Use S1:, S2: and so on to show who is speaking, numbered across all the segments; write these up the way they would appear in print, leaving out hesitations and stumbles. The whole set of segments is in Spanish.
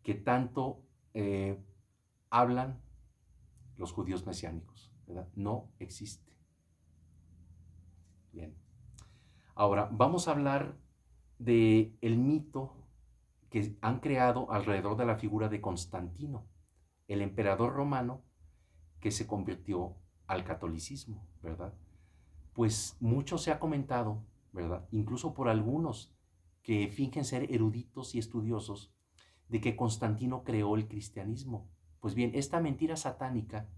S1: que tanto hablan los judíos mesiánicos, ¿verdad? No existe. Bien. Ahora, vamos a hablar de el mito que han creado alrededor de la figura de Constantino, el emperador romano que se convirtió al catolicismo, ¿verdad? Pues mucho se ha comentado, ¿verdad? Incluso por algunos que fingen ser eruditos y estudiosos, de que Constantino creó el cristianismo. Pues bien, esta mentira satánica,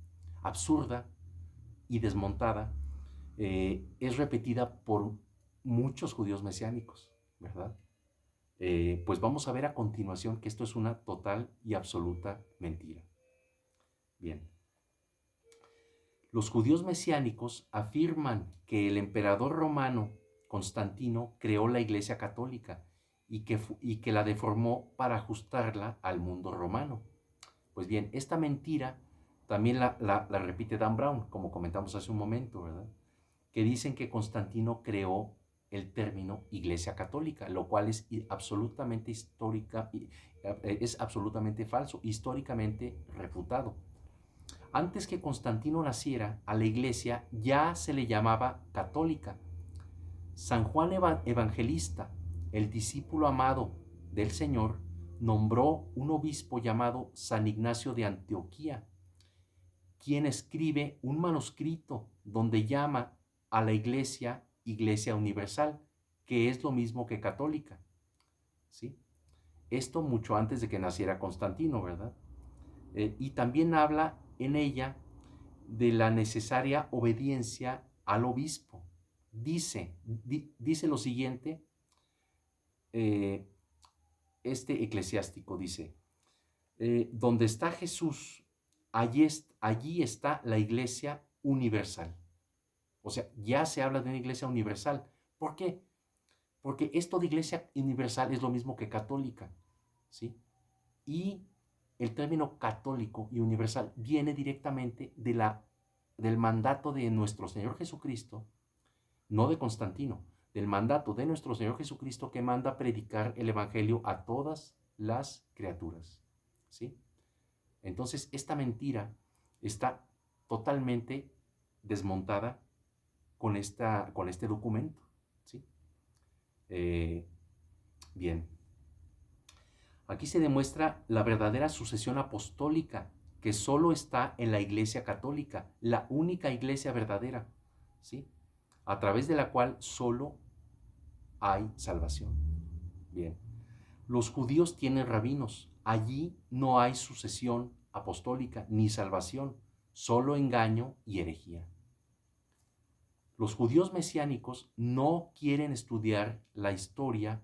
S1: absurda y desmontada, es repetida por muchos judíos mesiánicos, ¿verdad? Pues vamos a ver a continuación que esto es una total y absoluta mentira. Bien, los judíos mesiánicos afirman que el emperador romano Constantino creó la Iglesia Católica y que la deformó para ajustarla al mundo romano. Pues bien, esta mentira también la repite Dan Brown, como comentamos hace un momento, ¿verdad? Que dicen que Constantino creó el término Iglesia Católica, lo cual es absolutamente es absolutamente falso, históricamente refutado. Antes que Constantino naciera, a la iglesia ya se le llamaba católica. San Juan Evangelista, el discípulo amado del Señor, nombró un obispo llamado San Ignacio de Antioquía, quien escribe un manuscrito donde llama a la iglesia Iglesia Universal, que es lo mismo que católica. ¿Sí? Esto mucho antes de que naciera Constantino, ¿verdad? Y también habla en ella de la necesaria obediencia al obispo. Dice lo siguiente, eh, este eclesiástico dice, donde está Jesús, allí está la iglesia universal. O sea, ya se habla de una iglesia universal. ¿Por qué? Porque esto de iglesia universal es lo mismo que católica, ¿sí? Y el término católico y universal viene directamente del mandato de nuestro Señor Jesucristo, no de Constantino, del mandato de nuestro Señor Jesucristo que manda predicar el Evangelio a todas las criaturas. ¿Sí? Entonces, esta mentira está totalmente desmontada con este documento. ¿Sí? Eh, bien, aquí se demuestra la verdadera sucesión apostólica que solo está en la Iglesia Católica, la única iglesia verdadera, ¿sí? A través de la cual solo hay salvación. Bien, los judíos tienen rabinos, allí no hay sucesión apostólica ni salvación, solo engaño y herejía. Los judíos mesiánicos no quieren estudiar la historia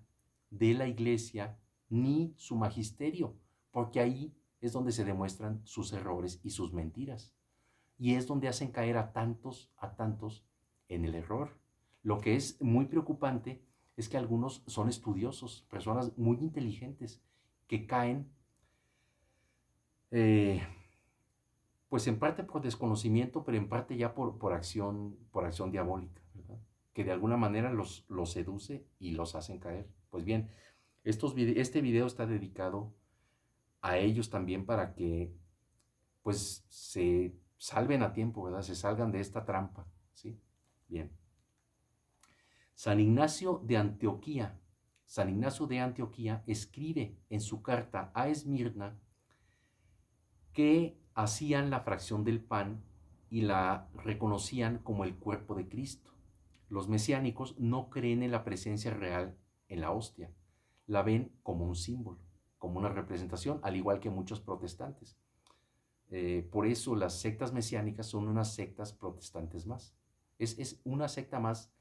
S1: de la iglesia ni su magisterio, porque ahí es donde se demuestran sus errores y sus mentiras. Y es donde hacen caer a tantos en el error. Lo que es muy preocupante es que algunos son estudiosos, personas muy inteligentes, que caen, eh, pues en parte por desconocimiento, pero en parte ya por acción diabólica, ¿verdad? Que de alguna manera los seduce y los hacen caer. Pues bien, este video está dedicado a ellos también para que pues se salven a tiempo, ¿verdad? Se salgan de esta trampa, ¿sí? Bien. San Ignacio de Antioquía. San Ignacio de Antioquía escribe en su carta a Esmirna que hacían la fracción del pan y la reconocían como el cuerpo de Cristo. Los mesiánicos no creen en la presencia real en la hostia, la ven como un símbolo, como una representación, al igual que muchos protestantes. Por eso las sectas mesiánicas son unas sectas protestantes más. Es una secta más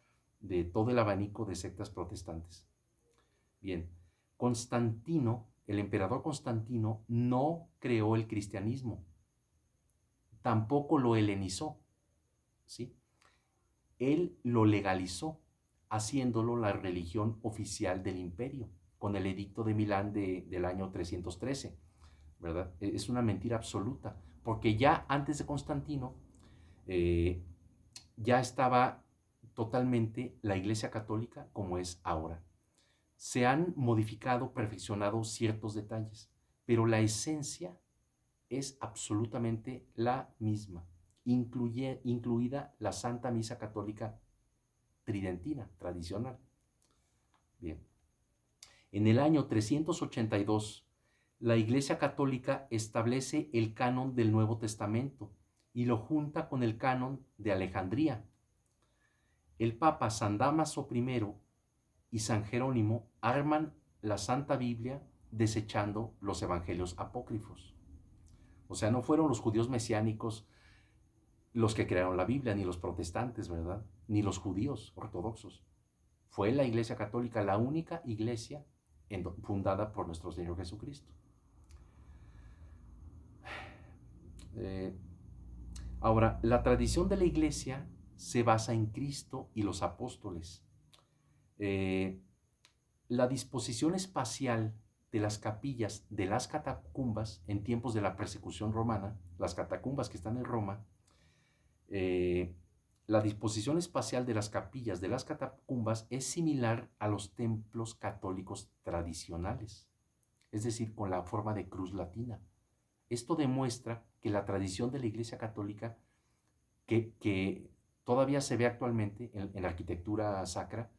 S1: de todo el abanico de sectas protestantes. Bien, Constantino, el emperador Constantino, no creó el cristianismo, tampoco lo helenizó, ¿sí? Él lo legalizó, haciéndolo la religión oficial del imperio, con el edicto de Milán del año 313, ¿verdad? Es una mentira absoluta, porque ya antes de Constantino eh, ya estaba totalmente la Iglesia Católica como es ahora. Se han modificado, perfeccionado ciertos detalles, pero la esencia es absolutamente la misma, incluida la Santa Misa Católica tridentina, tradicional. Bien. En el año 382, la Iglesia Católica establece el canon del Nuevo Testamento y lo junta con el canon de Alejandría. El Papa San Dámaso I y San Jerónimo arman la Santa Biblia desechando los evangelios apócrifos. O sea, no fueron los judíos mesiánicos los que crearon la Biblia, ni los protestantes, ¿verdad? Ni los judíos ortodoxos. Fue la Iglesia Católica la única iglesia fundada por nuestro Señor Jesucristo. Ahora, la tradición de la Iglesia se basa en Cristo y los apóstoles. La disposición espacial de las capillas de las catacumbas en tiempos de la persecución romana, las catacumbas que están en Roma, la disposición espacial de las capillas de las catacumbas es similar a los templos católicos tradicionales, es decir, con la forma de cruz latina. Esto demuestra que la tradición de la Iglesia Católica, que todavía se ve actualmente en la arquitectura sacra,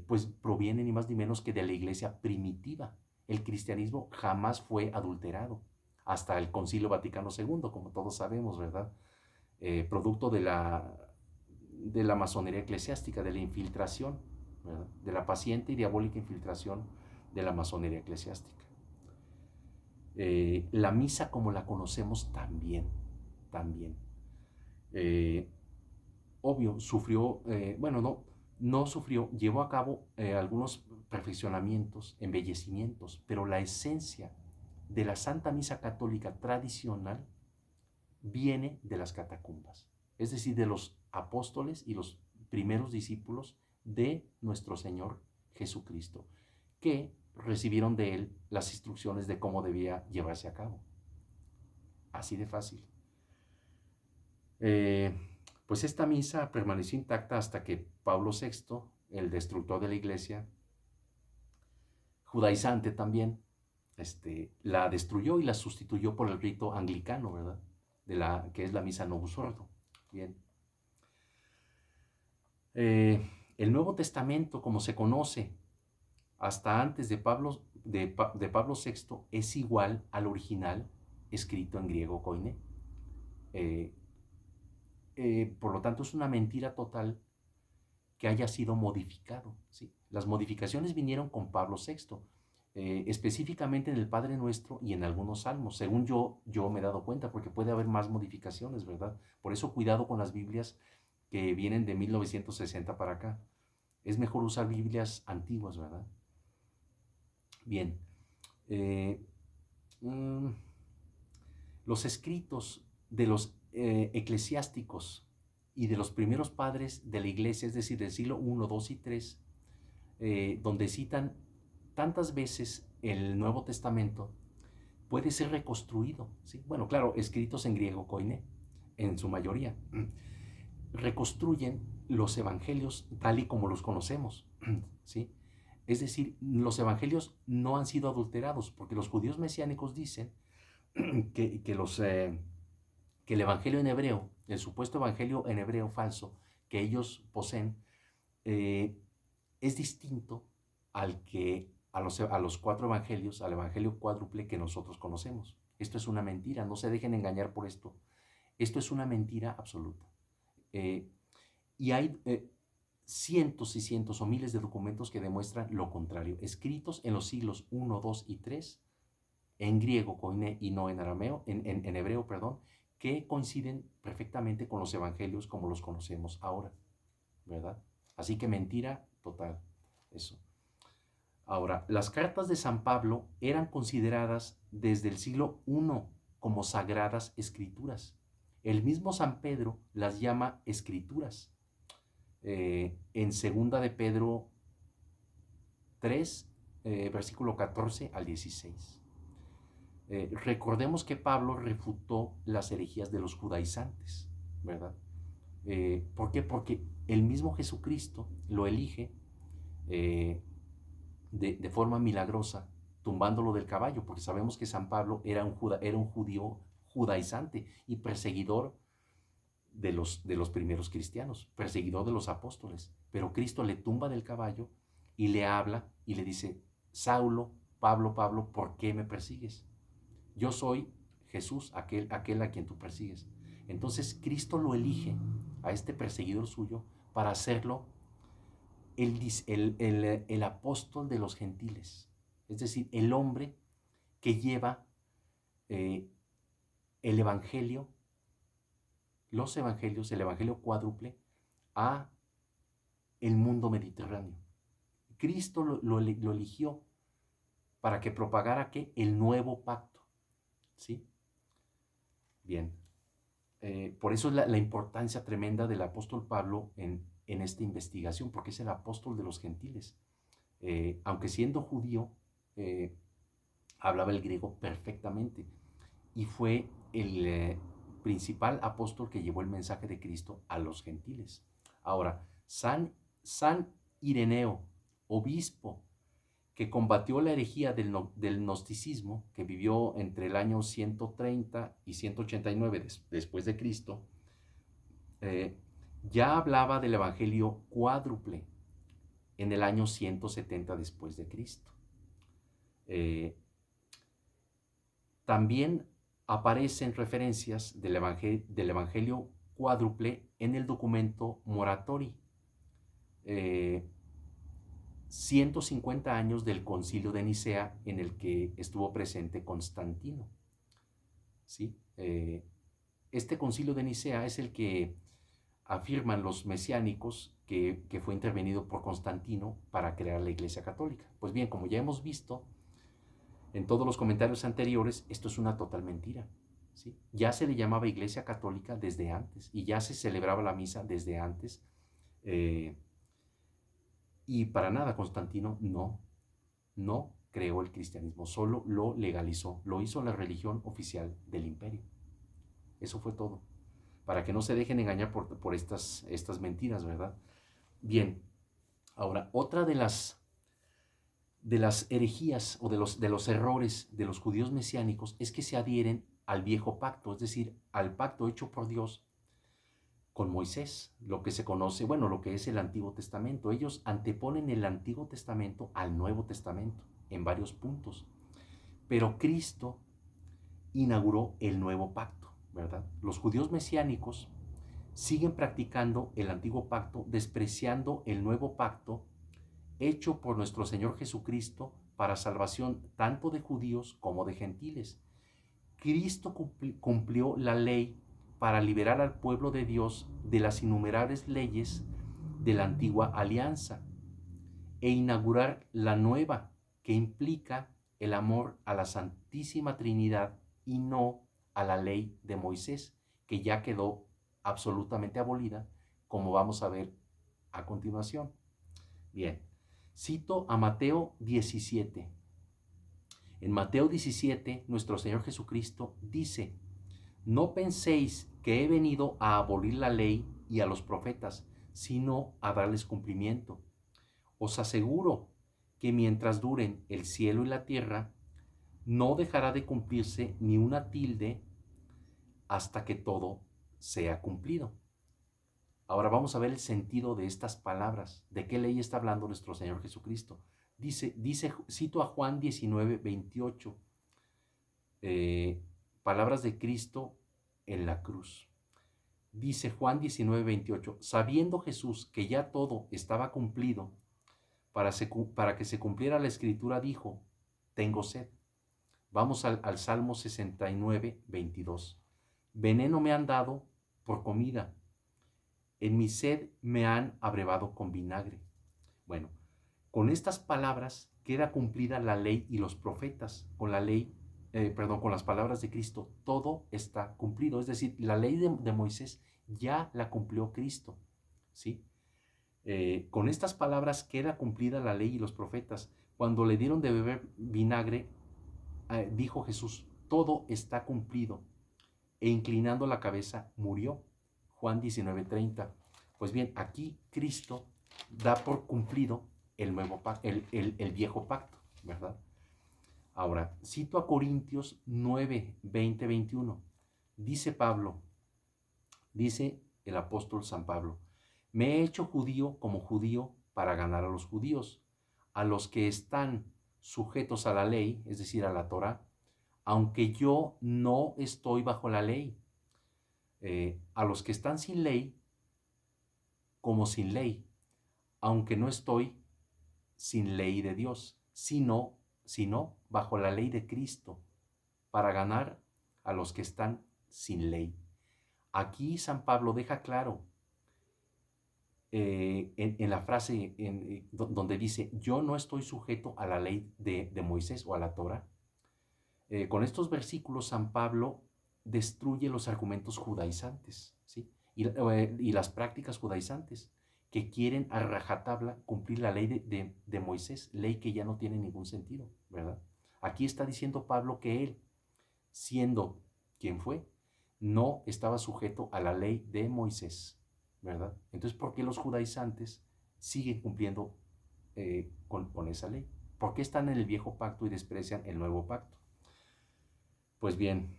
S1: pues proviene ni más ni menos que de la Iglesia primitiva. El cristianismo jamás fue adulterado, hasta el Concilio Vaticano II, como todos sabemos, ¿verdad? Producto de la masonería eclesiástica, de la infiltración, ¿verdad? De la paciente y diabólica infiltración de la masonería eclesiástica. La misa como la conocemos también. Obvio, sufrió, no sufrió, llevó a cabo algunos perfeccionamientos, embellecimientos, pero la esencia de la Santa Misa Católica tradicional viene de las catacumbas, es decir, de los apóstoles y los primeros discípulos de nuestro Señor Jesucristo, que recibieron de él las instrucciones de cómo debía llevarse a cabo. Así de fácil. Pues esta misa permaneció intacta hasta que Pablo VI, el destructor de la iglesia, judaizante también, la destruyó y la sustituyó por el rito anglicano, ¿verdad? Que es la misa Novus Ordo. Bien. El Nuevo Testamento, como se conoce hasta antes de Pablo VI, es igual al original escrito en griego koiné. Por lo tanto, es una mentira total que haya sido modificado, ¿sí? Las modificaciones vinieron con Pablo VI, específicamente en el Padre Nuestro y en algunos salmos, según yo me he dado cuenta, porque puede haber más modificaciones, ¿verdad? Por eso cuidado con las Biblias que vienen de 1960 para acá. Es mejor usar Biblias antiguas, ¿verdad? Bien. Los escritos de los eclesiásticos y de los primeros padres de la iglesia, es decir, del siglo I, II y III, donde citan tantas veces el Nuevo Testamento, puede ser reconstruido, ¿sí? Bueno, claro, escritos en griego koiné, en su mayoría. Reconstruyen los evangelios tal y como los conocemos, ¿sí? Es decir, los evangelios no han sido adulterados, porque los judíos mesiánicos dicen que el evangelio en hebreo, el supuesto evangelio en hebreo falso que ellos poseen, es distinto a los 4 evangelios, al evangelio cuádruple que nosotros conocemos. Esto es una mentira, no se dejen engañar por esto. Esto es una mentira absoluta. Y hay cientos y cientos o miles de documentos que demuestran lo contrario, escritos en los siglos I, II y III, en griego koiné y no en arameo, en hebreo, perdón, que coinciden perfectamente con los evangelios como los conocemos ahora, ¿verdad? Así que mentira total, eso. Ahora, las cartas de San Pablo eran consideradas desde el siglo I como sagradas escrituras. El mismo San Pedro las llama escrituras. En segunda de Pedro 3, versículo 14 al 16. Recordemos que Pablo refutó las herejías de los judaizantes, ¿verdad? ¿Por qué? Porque el mismo Jesucristo lo elige de forma milagrosa tumbándolo del caballo, porque sabemos que San Pablo era un judío judaizante y perseguidor de los primeros cristianos, perseguidor de los apóstoles. Pero Cristo le tumba del caballo y le habla y le dice: Saulo, Pablo, Pablo, ¿por qué me persigues? Yo soy Jesús, aquel a quien tú persigues. Entonces Cristo lo elige a este perseguidor suyo para hacerlo el apóstol de los gentiles. Es decir, el hombre que lleva eh, el evangelio, los evangelios, el evangelio cuádruple a el mundo mediterráneo. Cristo lo eligió para que propagara ¿qué? El nuevo pacto. ¿Sí? Bien. Por eso es la importancia tremenda del apóstol Pablo en esta investigación, porque es el apóstol de los gentiles. Aunque siendo judío, hablaba el griego perfectamente y fue el principal apóstol que llevó el mensaje de Cristo a los gentiles. Ahora, San Ireneo, obispo, que combatió la herejía del gnosticismo, que vivió entre el año 130 y 189 después de Cristo, ya hablaba del evangelio cuádruple en el año 170 después de Cristo. También aparecen referencias del evangelio cuádruple en el documento Moratori, 150 años del concilio de Nicea en el que estuvo presente Constantino. ¿Sí? Este concilio de Nicea es el que afirman los mesiánicos que fue intervenido por Constantino para crear la Iglesia Católica. Pues bien, como ya hemos visto en todos los comentarios anteriores, esto es una total mentira. ¿Sí? Ya se le llamaba Iglesia Católica desde antes y ya se celebraba la misa desde antes. Y para nada Constantino no creó el cristianismo, solo lo legalizó, lo hizo la religión oficial del imperio. Eso fue todo, para que no se dejen engañar por estas mentiras, ¿verdad? Bien, ahora, otra de las herejías o de los errores de los judíos mesiánicos es que se adhieren al viejo pacto, es decir, al pacto hecho por Dios con Moisés, lo que se conoce, bueno, lo que es el Antiguo Testamento. Ellos anteponen el Antiguo Testamento al Nuevo Testamento en varios puntos. Pero Cristo inauguró el nuevo pacto, ¿verdad? Los judíos mesiánicos siguen practicando el Antiguo Pacto, despreciando el nuevo pacto hecho por nuestro Señor Jesucristo para salvación tanto de judíos como de gentiles. Cristo cumplió la ley para liberar al pueblo de Dios de las innumerables leyes de la antigua alianza e inaugurar la nueva, que implica el amor a la Santísima Trinidad y no a la ley de Moisés, que ya quedó absolutamente abolida, como vamos a ver a continuación. Bien, cito a Mateo 17. En Mateo 17, nuestro Señor Jesucristo dice: no penséis que he venido a abolir la ley y a los profetas, sino a darles cumplimiento. Os aseguro que mientras duren el cielo y la tierra, no dejará de cumplirse ni una tilde hasta que todo sea cumplido. Ahora vamos a ver el sentido de estas palabras. ¿De qué ley está hablando nuestro Señor Jesucristo? Cito a Juan 19, 28. Palabras de Cristo en la cruz. Dice Juan 19, 28, sabiendo Jesús que ya todo estaba cumplido, para que se cumpliera la escritura, dijo: tengo sed. Vamos al Salmo 69, 22. Veneno me han dado por comida, en mi sed me han abrevado con vinagre. Bueno, con estas palabras queda cumplida la ley y los profetas. Con las palabras de Cristo, todo está cumplido. Es decir, la ley de Moisés ya la cumplió Cristo. ¿Sí? Con estas palabras queda cumplida la ley y los profetas. Cuando le dieron de beber vinagre, dijo Jesús: todo está cumplido. E inclinando la cabeza, murió. Juan 19:30. Pues bien, aquí Cristo da por cumplido el viejo pacto, ¿verdad? Ahora, cito a Corintios 9, 20, 21. Dice Pablo, dice el apóstol San Pablo, me he hecho judío como judío para ganar a los judíos, a los que están sujetos a la ley, es decir, a la Torá, aunque yo no estoy bajo la ley, a los que están sin ley como sin ley, aunque no estoy sin ley de Dios, sino bajo la ley de Cristo, para ganar a los que están sin ley. Aquí San Pablo deja claro en la frase donde dice, yo no estoy sujeto a la ley de Moisés o a la Torah. Con estos versículos San Pablo destruye los argumentos judaizantes, ¿sí? Y las prácticas judaizantes que quieren a rajatabla cumplir la ley de Moisés, ley que ya no tiene ningún sentido, ¿verdad? Aquí está diciendo Pablo que él, siendo quien fue, no estaba sujeto a la ley de Moisés, ¿verdad? Entonces, ¿por qué los judaizantes siguen cumpliendo con esa ley? ¿Por qué están en el viejo pacto y desprecian el nuevo pacto? Pues bien,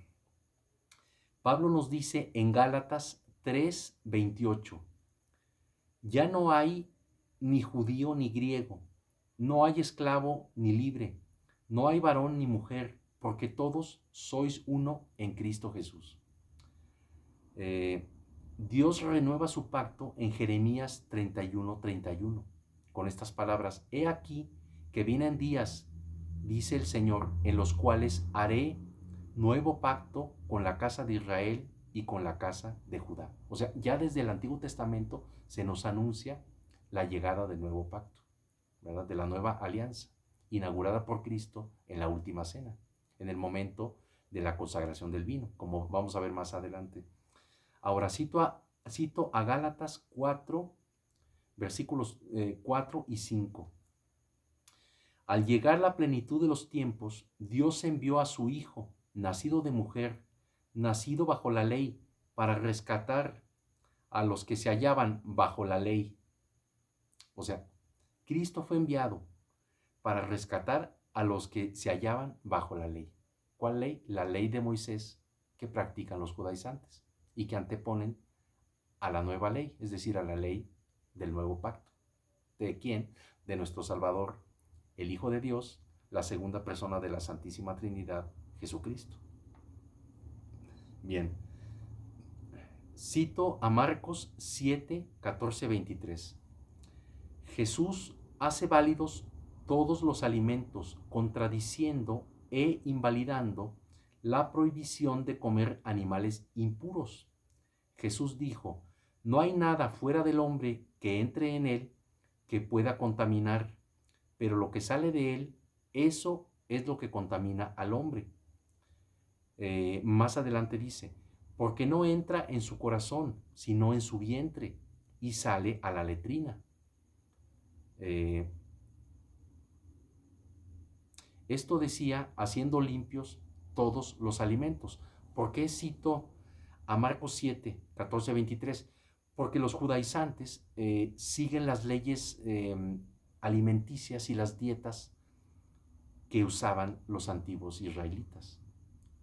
S1: Pablo nos dice en Gálatas 3:28, ya no hay ni judío ni griego, no hay esclavo ni libre, no hay varón ni mujer, porque todos sois uno en Cristo Jesús. Dios renueva su pacto en Jeremías 31:31, con estas palabras, he aquí que vienen días, dice el Señor, en los cuales haré nuevo pacto con la casa de Israel y con la casa de Judá. O sea, ya desde el Antiguo Testamento se nos anuncia la llegada del nuevo pacto, ¿verdad? De la nueva alianza, inaugurada por Cristo en la última cena, en el momento de la consagración del vino, como vamos a ver más adelante. Ahora cito a Gálatas 4, versículos 4 y 5. Al llegar la plenitud de los tiempos, Dios envió a su Hijo, nacido de mujer, nacido bajo la ley, para rescatar a los que se hallaban bajo la ley. O sea, Cristo fue enviado para rescatar a los que se hallaban bajo la ley. ¿Cuál ley? La ley de Moisés que practican los judaizantes y que anteponen a la nueva ley, es decir, a la ley del nuevo pacto. ¿De quién? De nuestro Salvador, el Hijo de Dios, la segunda persona de la Santísima Trinidad, Jesucristo. Bien, cito a Marcos 7, 14, 23. Jesús hace válidos todos los alimentos, contradiciendo e invalidando la prohibición de comer animales impuros. Jesús dijo, no hay nada fuera del hombre que entre en él que pueda contaminar, pero lo que sale de él, eso es lo que contamina al hombre. Más adelante dice, porque no entra en su corazón, sino en su vientre, y sale a la letrina. Esto decía, haciendo limpios todos los alimentos. ¿Por qué cito a Marcos 7, 14, 23? Porque los judaizantes siguen las leyes alimenticias y las dietas que usaban los antiguos israelitas,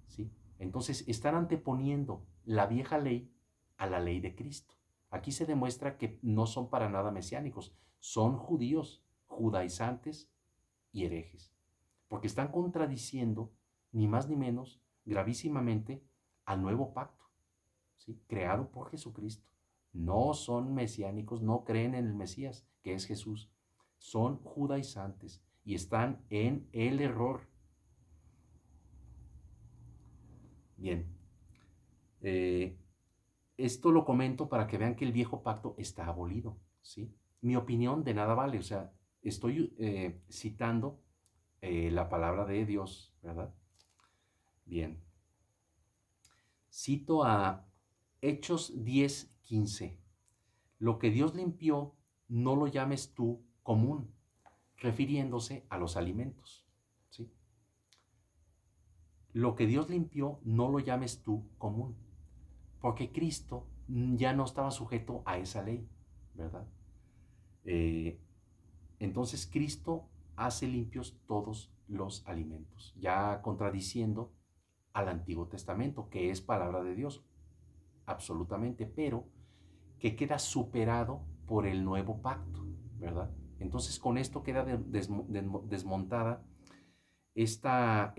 S1: ¿sí? Entonces están anteponiendo la vieja ley a la ley de Cristo. Aquí se demuestra que no son para nada mesiánicos, son judíos, judaizantes y herejes, porque están contradiciendo ni más ni menos gravísimamente al nuevo pacto, ¿sí? Creado por Jesucristo. No son mesiánicos, no creen en el Mesías, que es Jesús. Son judaizantes y están en el error. Bien, esto lo comento para que vean que el viejo pacto está abolido, ¿sí? Mi opinión de nada vale, o sea, estoy citando la palabra de Dios, ¿verdad? Bien, cito a Hechos 10:15. Lo que Dios limpió, no lo llames tú común, refiriéndose a los alimentos, ¿sí? Lo que Dios limpió, no lo llames tú común, porque Cristo ya no estaba sujeto a esa ley, ¿verdad? Entonces Cristo hace limpios todos los alimentos, ya contradiciendo al Antiguo Testamento, que es palabra de Dios, absolutamente, pero que queda superado por el nuevo pacto, ¿verdad? Entonces con esto queda desmontada esta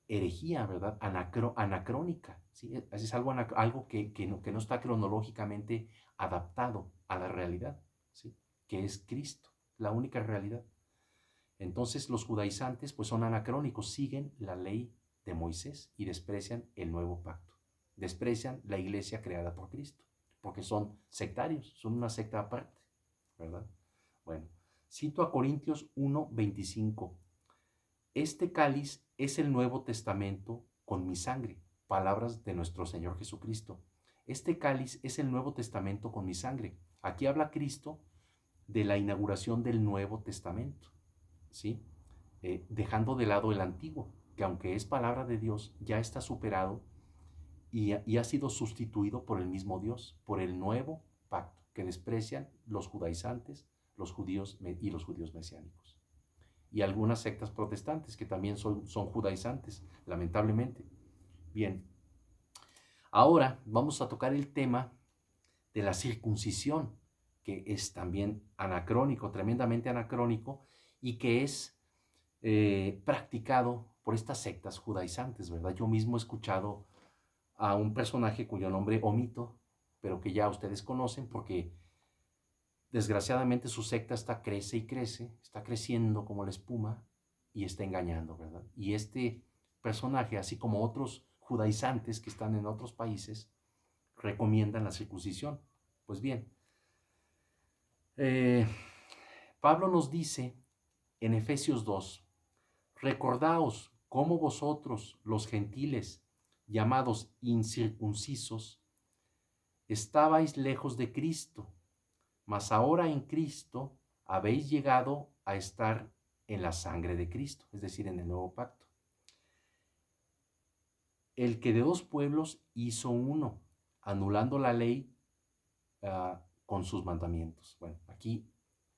S1: herejía, ¿verdad? Anacrónica, ¿sí? Es algo que no está cronológicamente adaptado a la realidad, ¿sí? Que es Cristo, la única realidad. Entonces los judaizantes pues son anacrónicos, siguen la ley de Moisés y desprecian el nuevo pacto. Desprecian la iglesia creada por Cristo, porque son sectarios, son una secta aparte, ¿verdad? Bueno, cito a Corintios 1:25. Este cáliz es el Nuevo Testamento con mi sangre, palabras de nuestro Señor Jesucristo. Este cáliz es el Nuevo Testamento con mi sangre. Aquí habla Cristo de la inauguración del Nuevo Testamento, ¿sí? Dejando de lado el antiguo, que aunque es palabra de Dios, ya está superado y ha sido sustituido por el mismo Dios, por el nuevo pacto que desprecian los judaizantes, los judíos y los judíos mesiánicos. Y algunas sectas protestantes que también son judaizantes, lamentablemente. Bien, ahora vamos a tocar el tema de la circuncisión, que es también anacrónico, tremendamente anacrónico, y que es practicado por estas sectas judaizantes, ¿verdad? Yo mismo he escuchado a un personaje cuyo nombre omito, pero que ya ustedes conocen porque desgraciadamente su secta crece y crece, está creciendo como la espuma y está engañando, ¿verdad? Y este personaje, así como otros judaizantes que están en otros países, recomiendan la circuncisión. Pues bien, Pablo nos dice en Efesios 2, recordaos cómo vosotros, los gentiles, llamados incircuncisos, estabais lejos de Cristo, mas ahora en Cristo habéis llegado a estar en la sangre de Cristo, es decir, en el nuevo pacto. El que de dos pueblos hizo uno, anulando la ley con sus mandamientos. Bueno, aquí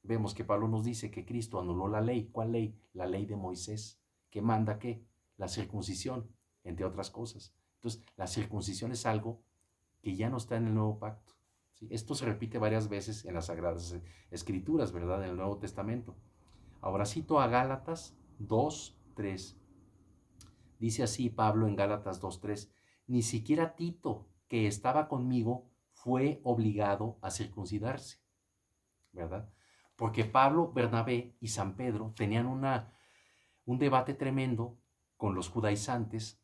S1: vemos que Pablo nos dice que Cristo anuló la ley. ¿Cuál ley? La ley de Moisés, que manda ¿qué? La circuncisión, entre otras cosas. Entonces, la circuncisión es algo que ya no está en el nuevo pacto. ¿Sí? Esto se repite varias veces en las Sagradas Escrituras, ¿verdad? En el Nuevo Testamento. Ahora cito a Gálatas 2:3. Dice así Pablo en Gálatas 2:3, ni siquiera Tito, que estaba conmigo, fue obligado a circuncidarse, ¿verdad? Porque Pablo, Bernabé y San Pedro tenían un debate tremendo con los judaizantes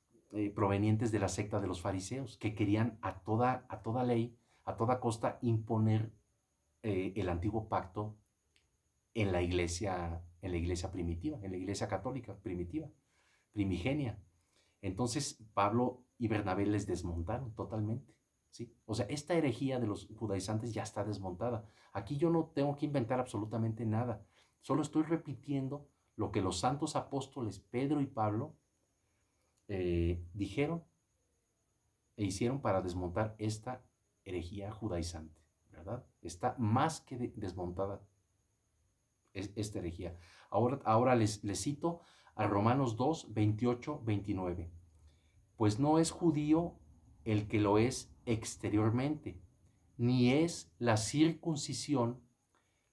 S1: provenientes de la secta de los fariseos, que querían a toda ley, a toda costa imponer el antiguo pacto en la iglesia primitiva, en la iglesia católica primitiva, primigenia. Entonces Pablo y Bernabé les desmontaron totalmente, ¿sí? O sea, esta herejía de los judaizantes ya está desmontada. Aquí yo no tengo que inventar absolutamente nada, solo estoy repitiendo lo que los santos apóstoles Pedro y Pablo dijeron e hicieron para desmontar esta herejía judaizante, ¿verdad? Está más que desmontada esta herejía. Ahora les cito a Romanos 2:28-29. Pues no es judío el que lo es exteriormente, ni es la circuncisión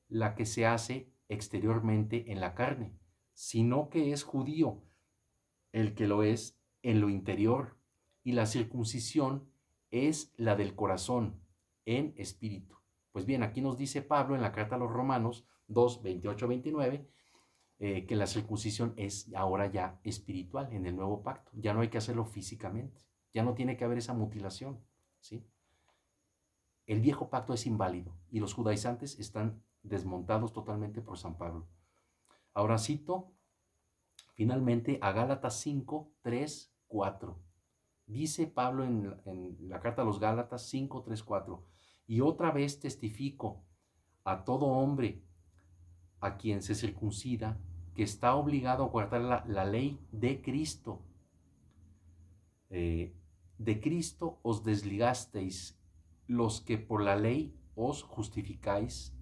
S1: la que se hace exteriormente en la carne, sino que es judío el que lo es en lo interior, y la circuncisión es la del corazón, en espíritu. Pues bien, aquí nos dice Pablo en la carta a los Romanos 2:28-29, que la circuncisión es ahora ya espiritual en el nuevo pacto. Ya no hay que hacerlo físicamente. Ya no tiene que haber esa mutilación, ¿sí? El viejo pacto es inválido y los judaizantes están desmontados totalmente por San Pablo. Ahora cito finalmente a Gálatas 5:3-4. Dice Pablo en la carta a los Gálatas 5:3-4. Y otra vez testifico a todo hombre a quien se circuncida que está obligado a guardar la ley de Cristo. De Cristo os desligasteis los que por la ley os justificáis,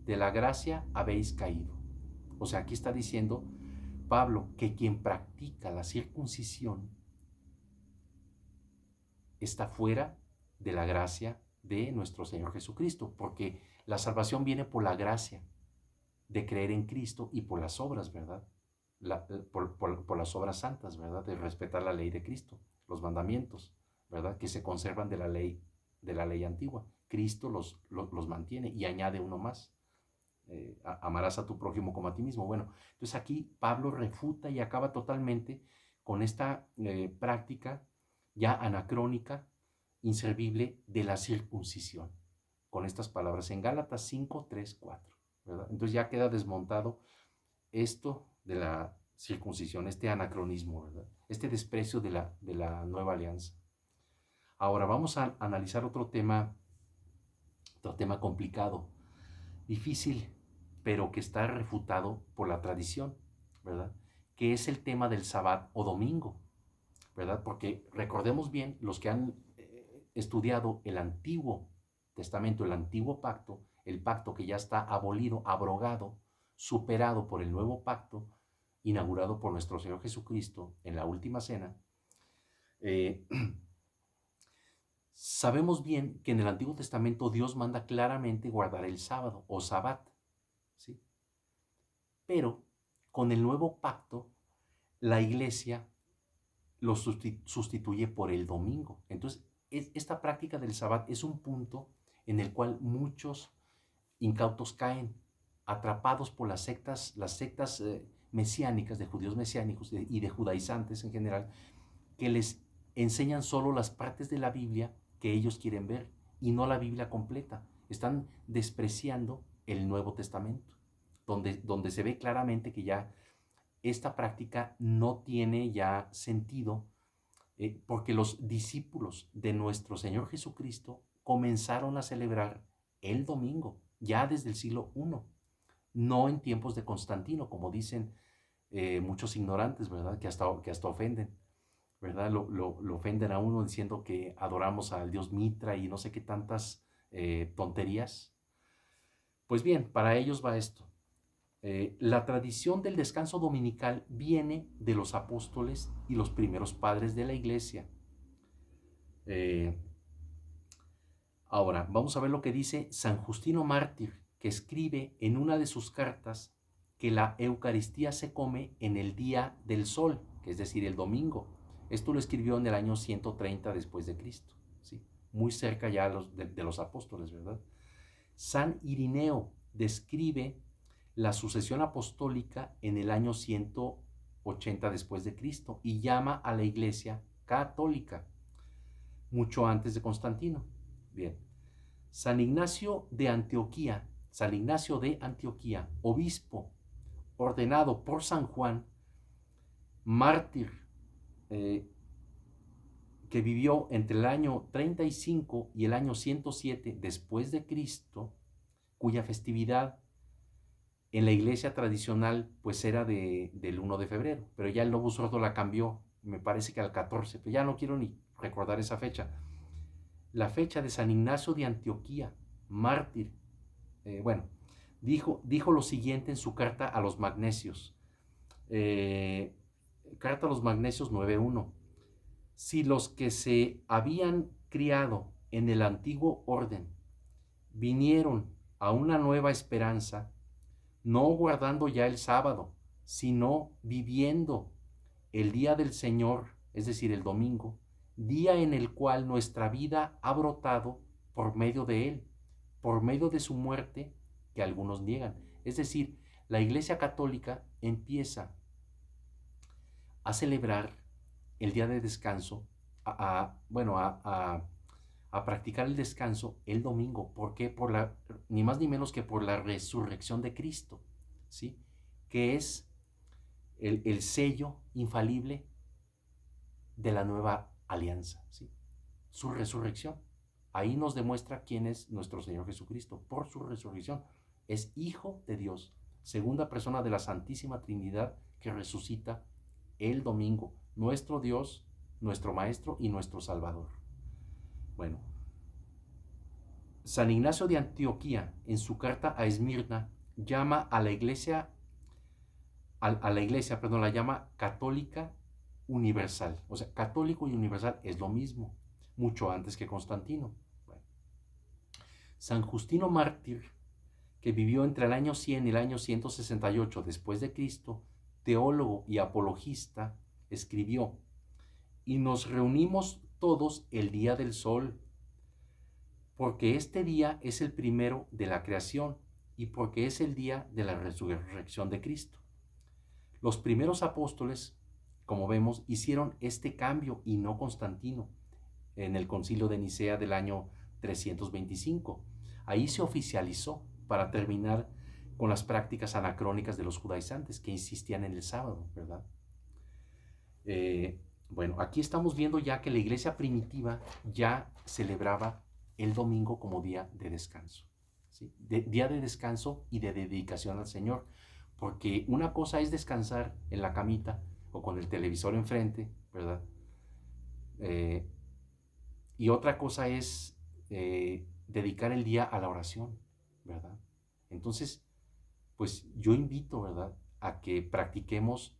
S1: de la gracia habéis caído. O sea, aquí está diciendo Pablo que quien practica la circuncisión está fuera de la gracia de nuestro Señor Jesucristo, porque la salvación viene por la gracia de creer en Cristo y por las obras, ¿verdad? Por las obras santas, ¿verdad? De respetar la ley de Cristo, los mandamientos, ¿verdad? Que se conservan de la ley antigua. Cristo los mantiene y añade uno más. Amarás a tu prójimo como a ti mismo. Bueno, entonces aquí Pablo refuta y acaba totalmente con esta práctica ya anacrónica, inservible de la circuncisión, con estas palabras en Gálatas 5, 3, 4, ¿verdad? Entonces ya queda desmontado esto de la circuncisión, este anacronismo, ¿verdad? Este desprecio de la nueva alianza. Ahora vamos a analizar otro tema complicado, difícil, pero que está refutado por la tradición, ¿verdad? Que es el tema del Sabbat o domingo, ¿verdad? Porque recordemos bien, los que han estudiado el Antiguo Testamento, el Antiguo Pacto, el pacto que ya está abolido, abrogado, superado por el nuevo pacto, inaugurado por nuestro Señor Jesucristo en la última cena, eh, sabemos bien que en el Antiguo Testamento Dios manda claramente guardar el sábado o sabbat, ¿sí? Pero con el nuevo pacto, la iglesia lo sustituye por el domingo. Entonces, esta práctica del sabbat es un punto en el cual muchos incautos caen, atrapados por las sectas mesiánicas, de judíos mesiánicos y de judaizantes en general, que les enseñan solo las partes de la Biblia que ellos quieren ver y no la Biblia completa. Están despreciando el Nuevo Testamento, donde se ve claramente que ya esta práctica no tiene ya sentido, porque los discípulos de nuestro Señor Jesucristo comenzaron a celebrar el domingo ya desde el siglo I, no en tiempos de Constantino, como dicen muchos ignorantes, ¿verdad? Que hasta ofenden, ¿verdad? Lo ofenden a uno diciendo que adoramos al dios Mitra y no sé qué tantas tonterías. Pues bien, para ellos va esto. La tradición del descanso dominical viene de los apóstoles y los primeros padres de la iglesia. Ahora, vamos a ver lo que dice San Justino Mártir, que escribe en una de sus cartas que la Eucaristía se come en el día del sol, que es decir, el domingo. Esto lo escribió en el año 130 después de Cristo, ¿sí? Muy cerca ya de los apóstoles, ¿verdad? San Irineo describe la sucesión apostólica en el año 180 después de Cristo y llama a la iglesia católica, mucho antes de Constantino. Bien, San Ignacio de Antioquía, obispo ordenado por San Juan, mártir, que vivió entre el año 35 y el año 107 después de Cristo, cuya festividad en la iglesia tradicional pues era del 1 de febrero, pero ya el Novus Sordo la cambió, me parece que al 14, pero ya no quiero ni recordar esa fecha. La fecha de San Ignacio de Antioquía, mártir, dijo lo siguiente en su carta a los Magnesios, carta a los Magnesios 9.1: si los que se habían criado en el antiguo orden vinieron a una nueva esperanza, no guardando ya el sábado, sino viviendo el día del Señor, es decir, el domingo, día en el cual nuestra vida ha brotado por medio de Él, por medio de su muerte, que algunos niegan. Es decir, la Iglesia Católica empieza a celebrar el día de descanso, a practicar el descanso el domingo. ¿Por qué? Ni más ni menos que por la resurrección de Cristo, ¿sí? Que es el sello infalible de la nueva alianza, ¿sí? Su resurrección. Ahí nos demuestra quién es nuestro Señor Jesucristo. Por su resurrección es Hijo de Dios, segunda persona de la Santísima Trinidad, que resucita el domingo, nuestro Dios, nuestro Maestro y nuestro Salvador. Bueno, San Ignacio de Antioquía, en su carta a Esmirna, llama a la iglesia a la iglesia, perdón, la llama católica universal. O sea, católico y universal es lo mismo, mucho antes que Constantino. Bueno, San Justino Mártir, que vivió entre el año 100 y el año 168 después de Cristo, teólogo y apologista, escribió: y nos reunimos todos el día del sol, porque este día es el primero de la creación y porque es el día de la resurrección de Cristo. Los primeros apóstoles, como vemos, hicieron este cambio y no Constantino en el concilio de Nicea del año 325. Ahí se oficializó para terminar con las prácticas anacrónicas de los judaizantes que insistían en el sábado, ¿verdad? Bueno, aquí estamos viendo ya que la iglesia primitiva ya celebraba el domingo como día de descanso, ¿sí? Día de descanso y de dedicación al Señor, porque una cosa es descansar en la camita o con el televisor enfrente, ¿verdad? Eh, y otra cosa es dedicar el día a la oración, ¿verdad? Entonces, pues yo invito, ¿verdad?, a que practiquemos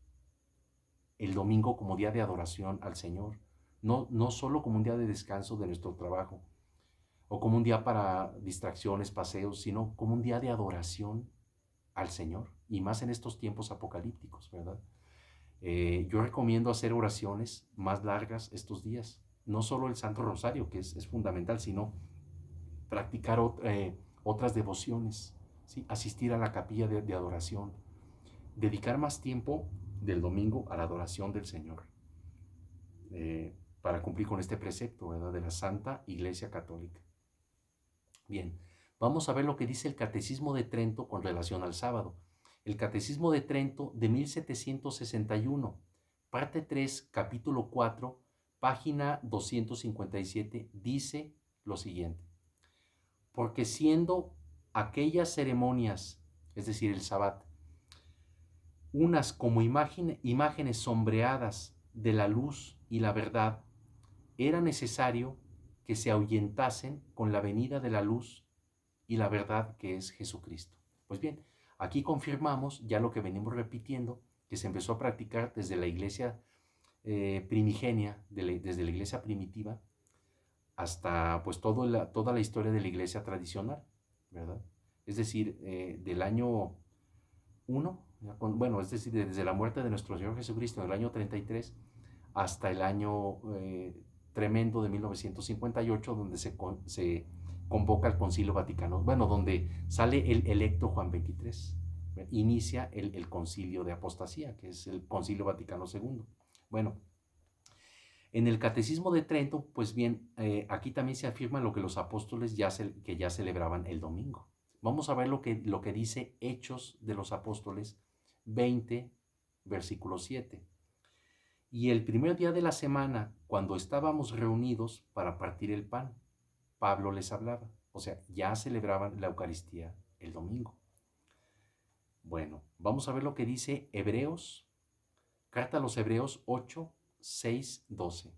S1: el domingo como día de adoración al Señor, no solo como un día de descanso de nuestro trabajo o como un día para distracciones, paseos, sino como un día de adoración al Señor, y más en estos tiempos apocalípticos, ¿verdad? Yo recomiendo hacer oraciones más largas estos días, no solo el Santo Rosario, que es fundamental, sino practicar otras devociones, ¿sí? Asistir a la capilla de adoración, dedicar más tiempo del domingo a la adoración del Señor, para cumplir con este precepto, ¿verdad?, de la Santa Iglesia Católica. Bien, vamos a ver lo que dice el Catecismo de Trento con relación al sábado. El Catecismo de Trento de 1761, parte 3, capítulo 4, página 257, dice lo siguiente: porque siendo aquellas ceremonias, es decir, el Sabbat, unas como imágenes sombreadas de la luz y la verdad, era necesario que se ahuyentasen con la venida de la luz y la verdad, que es Jesucristo. Pues bien, aquí confirmamos ya lo que venimos repitiendo, que se empezó a practicar desde la iglesia primigenia, desde la iglesia primitiva, hasta pues toda la historia de la iglesia tradicional, ¿verdad? Es decir, del año 1, bueno, es decir, desde la muerte de nuestro Señor Jesucristo en el año 33 hasta el año tremendo de 1958, donde se convoca el Concilio Vaticano, bueno, donde sale el electo Juan XXIII, inicia el Concilio de Apostasía, que es el Concilio Vaticano II. Bueno, en el Catecismo de Trento, pues bien, aquí también se afirma lo que los apóstoles que ya celebraban el domingo. Vamos a ver lo que dice Hechos de los Apóstoles 20, versículo 7. Y el primer día de la semana, cuando estábamos reunidos para partir el pan, Pablo les hablaba. O sea, ya celebraban la Eucaristía el domingo. Bueno, vamos a ver lo que dice Hebreos, carta a los Hebreos 8, 6, 12.